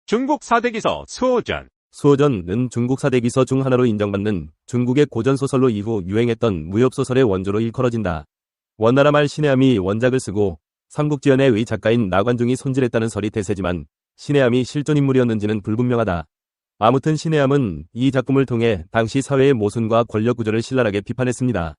중국 사대기서 수호전. 수호전은 중국 사대기서 중 하나로 인정받는 중국의 고전소설로 이후 유행했던 무협소설의 원조로 일컬어진다. 원나라 말 신혜암이 원작을 쓰고 삼국지연의 의 작가인 나관중이 손질했다는 설이 대세지만 신혜암이 실존인물이었는지는 불분명하다. 아무튼 신혜암은 이 작품을 통해 당시 사회의 모순과 권력 구조를 신랄하게 비판했습니다.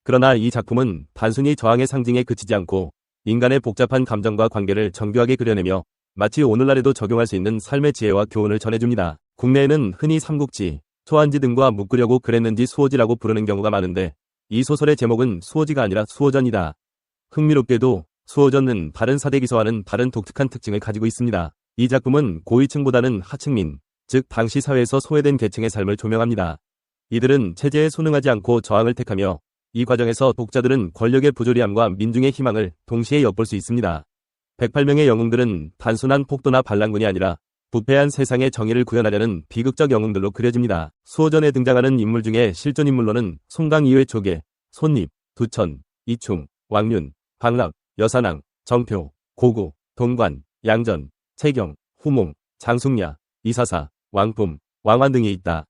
그러나 이 작품은 단순히 저항의 상징에 그치지 않고 인간의 복잡한 감정과 관계를 정교하게 그려내며 마치 오늘날에도 적용할 수 있는 삶의 지혜와 교훈을 전해줍니다. 국내에는 흔히 삼국지, 소환지 등과 묶으려고 그랬는지 수호지라고 부르는 경우가 많은데 이 소설의 제목은 수호지가 아니라 수호전이다. 흥미롭게도 수호전은 다른 사대기서와는 다른 독특한 특징을 가지고 있습니다. 이 작품은 고위층보다는 하층민, 즉 당시 사회에서 소외된 계층의 삶을 조명합니다. 이들은 체제에 순응하지 않고 저항을 택하며 이 과정에서 독자들은 권력의 부조리함과 민중의 희망을 동시에 엿볼 수 있습니다. 108명의 영웅들은 단순한 폭도나 반란군이 아니라 부패한 세상의 정의를 구현하려는 비극적 영웅들로 그려집니다. 수호전에 등장하는 인물 중에 실존 인물로는 송강 이외 조계, 손립, 두천, 이충, 왕륜, 박락, 여사낭, 정표, 고구, 동관, 양전, 채경, 후몽, 장숙야, 이사사, 왕품, 왕환 등이 있다.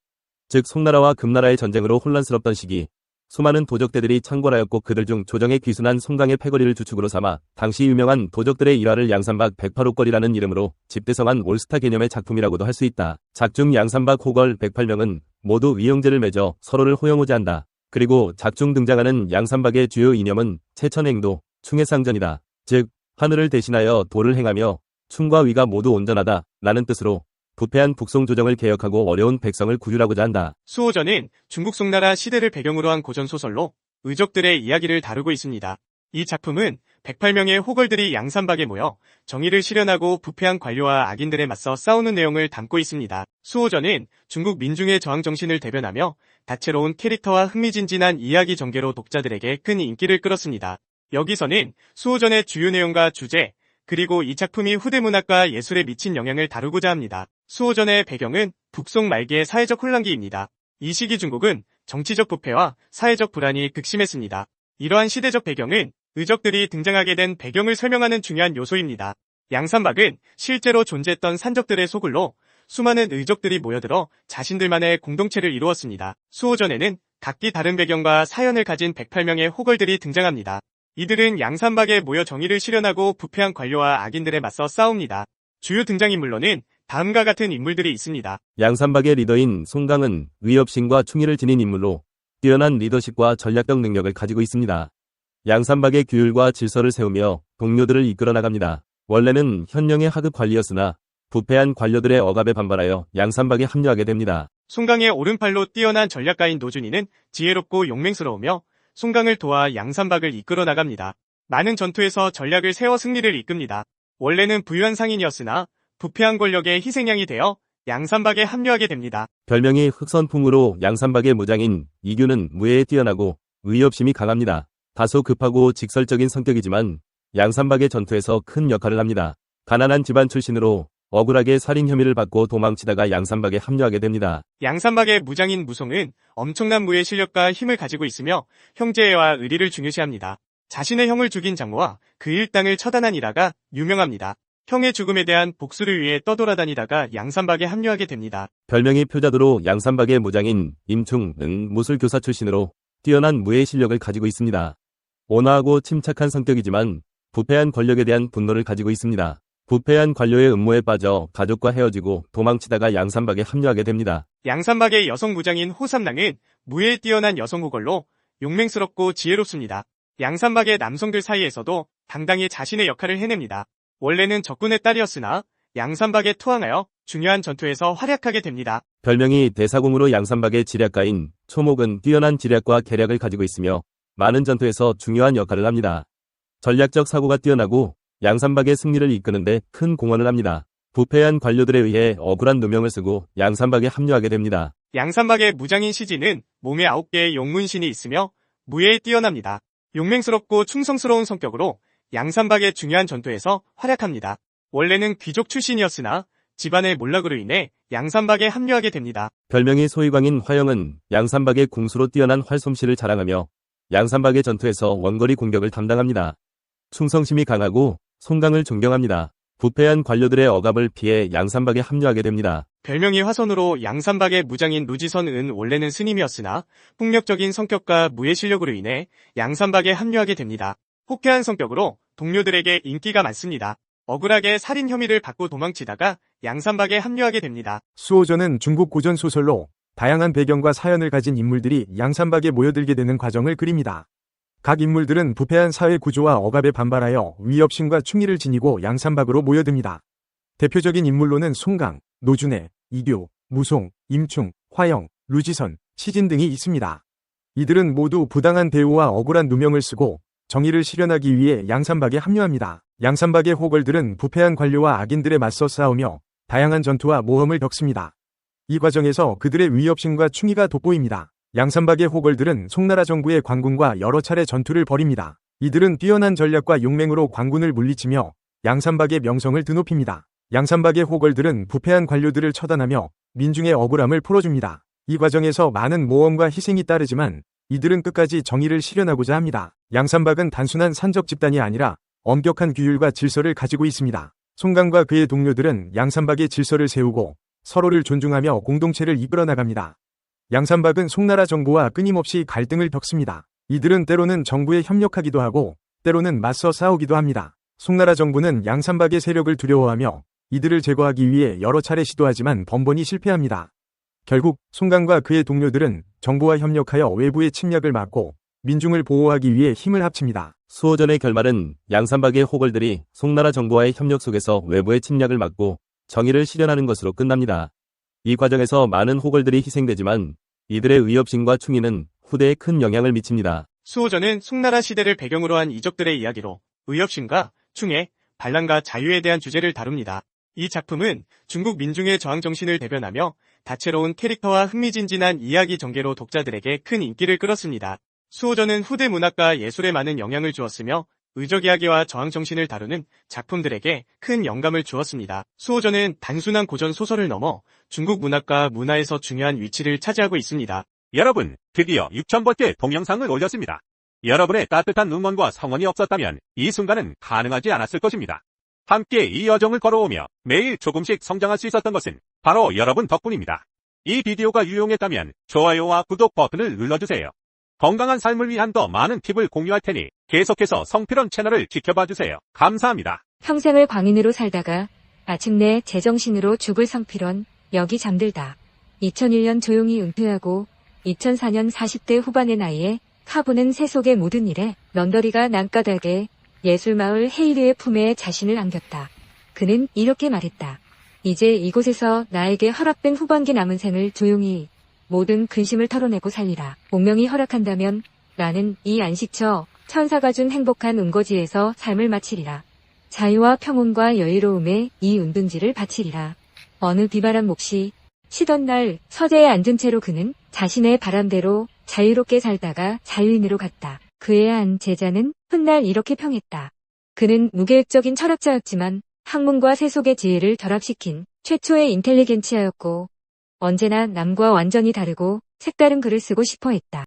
즉 송나라와 금나라의 전쟁으로 혼란스럽던 시기 수많은 도적대들이 창궐하였고 그들 중 조정에 귀순한 송강의 패거리를 주축으로 삼아 당시 유명한 도적들의 일화를 양산박 108호걸이라는 이름으로 집대성한 올스타 개념의 작품이라고도 할 수 있다. 작중 양산박 호걸 108명은 모두 위형제를 맺어 서로를 호영호제한다. 그리고 작중 등장하는 양산박의 주요 이념은 채천행도, 충해상전이다. 즉 하늘을 대신하여 도를 행하며 충과 위가 모두 온전하다 라는 뜻으로 부패한 북송 조정을 개혁하고 어려운 백성을 구휼하고자 한다. 수호전은 중국 송나라 시대를 배경으로 한 고전소설로 의족들의 이야기를 다루고 있습니다. 이 작품은 108명의 호걸들이 양산박에 모여 정의를 실현하고 부패한 관료와 악인들에 맞서 싸우는 내용을 담고 있습니다. 수호전은 중국 민중의 저항 정신을 대변하며 다채로운 캐릭터와 흥미진진한 이야기 전개로 독자들에게 큰 인기를 끌었습니다. 여기서는 수호전의 주요 내용과 주제, 그리고 이 작품이 후대 문학과 예술에 미친 영향을 다루고자 합니다. 수호전의 배경은 북송 말기의 사회적 혼란기입니다. 이 시기 중국은 정치적 부패와 사회적 불안이 극심했습니다. 이러한 시대적 배경은 의적들이 등장하게 된 배경을 설명하는 중요한 요소입니다. 양산박은 실제로 존재했던 산적들의 소굴로 수많은 의적들이 모여들어 자신들만의 공동체를 이루었습니다. 수호전에는 각기 다른 배경과 사연을 가진 108명의 호걸들이 등장합니다. 이들은 양산박에 모여 정의를 실현하고 부패한 관료와 악인들에 맞서 싸웁니다. 주요 등장인물로는 다음과 같은 인물들이 있습니다. 양산박의 리더인 송강은 위협심과 충의를 지닌 인물로 뛰어난 리더십과 전략적 능력을 가지고 있습니다. 양산박의 규율과 질서를 세우며 동료들을 이끌어 나갑니다. 원래는 현령의 하급 관리였으나 부패한 관료들의 억압에 반발하여 양산박에 합류하게 됩니다. 송강의 오른팔로 뛰어난 전략가인 노준이는 지혜롭고 용맹스러우며 송강을 도와 양산박을 이끌어 나갑니다. 많은 전투에서 전략을 세워 승리를 이끕니다. 원래는 부유한 상인이었으나 부패한 권력의 희생양이 되어 양산박에 합류하게 됩니다. 별명이 흑선풍으로 양산박의 무장인 이규는 무예에 뛰어나고 의협심이 강합니다. 다소 급하고 직설적인 성격이지만 양산박의 전투에서 큰 역할을 합니다. 가난한 집안 출신으로 억울하게 살인 혐의를 받고 도망치다가 양산박에 합류하게 됩니다. 양산박의 무장인 무송은 엄청난 무예 실력과 힘을 가지고 있으며 형제애와 의리를 중요시합니다. 자신의 형을 죽인 장모와 그 일당을 처단한 일화가 유명합니다. 형의 죽음에 대한 복수를 위해 떠돌아다니다가 양산박에 합류하게 됩니다. 별명이 표자도로 양산박의 무장인 임충은 무술교사 출신으로 뛰어난 무예 실력을 가지고 있습니다. 온화하고 침착한 성격이지만 부패한 권력에 대한 분노를 가지고 있습니다. 부패한 관료의 음모에 빠져 가족과 헤어지고 도망치다가 양산박에 합류하게 됩니다. 양산박의 여성 무장인 호삼랑은 무예에 뛰어난 여성 호걸로 용맹스럽고 지혜롭습니다. 양산박의 남성들 사이에서도 당당히 자신의 역할을 해냅니다. 원래는 적군의 딸이었으나 양산박에 투항하여 중요한 전투에서 활약하게 됩니다. 별명이 대사공으로 양산박의 지략가인 초목은 뛰어난 지략과 계략을 가지고 있으며 많은 전투에서 중요한 역할을 합니다. 전략적 사고가 뛰어나고 양산박의 승리를 이끄는데 큰 공헌을 합니다. 부패한 관료들에 의해 억울한 누명을 쓰고 양산박에 합류하게 됩니다. 양산박의 무장인 시진은 몸에 9개의 용문신이 있으며 무예에 뛰어납니다. 용맹스럽고 충성스러운 성격으로 양산박의 중요한 전투에서 활약합니다. 원래는 귀족 출신이었으나 집안의 몰락으로 인해 양산박에 합류하게 됩니다. 별명이 소위광인 화영은 양산박의 궁수로 뛰어난 활솜씨를 자랑하며 양산박의 전투에서 원거리 공격을 담당합니다. 충성심이 강하고 송강을 존경합니다. 부패한 관료들의 억압을 피해 양산박에 합류하게 됩니다. 별명이 화선으로 양산박의 무장인 루지선은 원래는 스님이었으나 폭력적인 성격과 무예 실력으로 인해 양산박에 합류하게 됩니다. 호쾌한 성격으로 동료들에게 인기가 많습니다. 억울하게 살인 혐의를 받고 도망치다가 양산박에 합류하게 됩니다. 수호전은 중국 고전 소설로 다양한 배경과 사연을 가진 인물들이 양산박에 모여들게 되는 과정을 그립니다. 각 인물들은 부패한 사회 구조와 억압에 반발하여 위협심과 충의를 지니고 양산박으로 모여듭니다. 대표적인 인물로는 송강, 노준해, 이교, 무송, 임충, 화영, 루지선, 시진 등이 있습니다. 이들은 모두 부당한 대우와 억울한 누명을 쓰고 정의를 실현하기 위해 양산박에 합류합니다. 양산박의 호걸들은 부패한 관료와 악인들에 맞서 싸우며 다양한 전투와 모험을 겪습니다. 이 과정에서 그들의 위협심과 충의가 돋보입니다. 양산박의 호걸들은 송나라 정부의 관군과 여러 차례 전투를 벌입니다. 이들은 뛰어난 전략과 용맹으로 관군을 물리치며 양산박의 명성을 드높입니다. 양산박의 호걸들은 부패한 관료들을 처단하며 민중의 억울함을 풀어줍니다. 이 과정에서 많은 모험과 희생이 따르지만 이들은 끝까지 정의를 실현하고자 합니다. 양산박은 단순한 산적 집단이 아니라 엄격한 규율과 질서를 가지고 있습니다. 송강과 그의 동료들은 양산박의 질서를 세우고 서로를 존중하며 공동체를 이끌어 나갑니다. 양산박은 송나라 정부와 끊임없이 갈등을 겪습니다. 이들은 때로는 정부에 협력하기도 하고 때로는 맞서 싸우기도 합니다. 송나라 정부는 양산박의 세력을 두려워하며 이들을 제거하기 위해 여러 차례 시도하지만 번번이 실패합니다. 결국 송강과 그의 동료들은 정부와 협력하여 외부의 침략을 막고 민중을 보호하기 위해 힘을 합칩니다. 수호전의 결말은 양산박의 호걸들이 송나라 정부와의 협력 속에서 외부의 침략을 막고 정의를 실현하는 것으로 끝납니다. 이 과정에서 많은 호걸들이 희생되지만 이들의 위협심과 충의는 후대에 큰 영향을 미칩니다. 수호전은 송나라 시대를 배경으로 한 이적들의 이야기로 위협심과 충애, 반란과 자유에 대한 주제를 다룹니다. 이 작품은 중국 민중의 저항 정신을 대변하며 다채로운 캐릭터와 흥미진진한 이야기 전개로 독자들에게 큰 인기를 끌었습니다. 수호전은 후대 문학과 예술에 많은 영향을 주었으며 의적 이야기와 저항 정신을 다루는 작품들에게 큰 영감을 주었습니다. 수호전은 단순한 고전 소설을 넘어 중국 문학과 문화에서 중요한 위치를 차지하고 있습니다. 여러분, 드디어 6,000번째 동영상을 올렸습니다. 여러분의 따뜻한 응원과 성원이 없었다면 이 순간은 가능하지 않았을 것입니다. 함께 이 여정을 걸어오며 매일 조금씩 성장할 수 있었던 것은 바로 여러분 덕분입니다. 이 비디오가 유용했다면 좋아요와 구독 버튼을 눌러주세요. 건강한 삶을 위한 더 많은 팁을 공유할 테니 계속해서 성필원 채널을 지켜봐주세요. 감사합니다. 평생을 광인으로 살다가 마침내 제정신으로 죽을 성필원, 여기 잠들다. 2001년 조용히 은퇴하고 2004년 40대 후반의 나이에 카보는 세속의 모든 일에 런더리가 난까닭에 예술마을 헤이르의 품에 자신을 안겼다. 그는 이렇게 말했다. 이제 이곳에서 나에게 허락된 후반기 남은 생을 조용히 모든 근심을 털어내고 살리라. 운명이 허락한다면 나는 이 안식처 천사가 준 행복한 은거지에서 삶을 마치리라. 자유와 평온과 여유로움에 이 은둔지를 바치리라. 어느 비바람 몫이 쉬던 날 서재에 앉은 채로 그는 자신의 바람대로 자유롭게 살다가 자유인으로 갔다. 그의 한 제자는 훗날 이렇게 평했다. 그는 무계획적인 철학자였지만 학문과 세속의 지혜를 결합시킨 최초의 인텔리겐치아였고 언제나 남과 완전히 다르고 색다른 글을 쓰고 싶어 했다.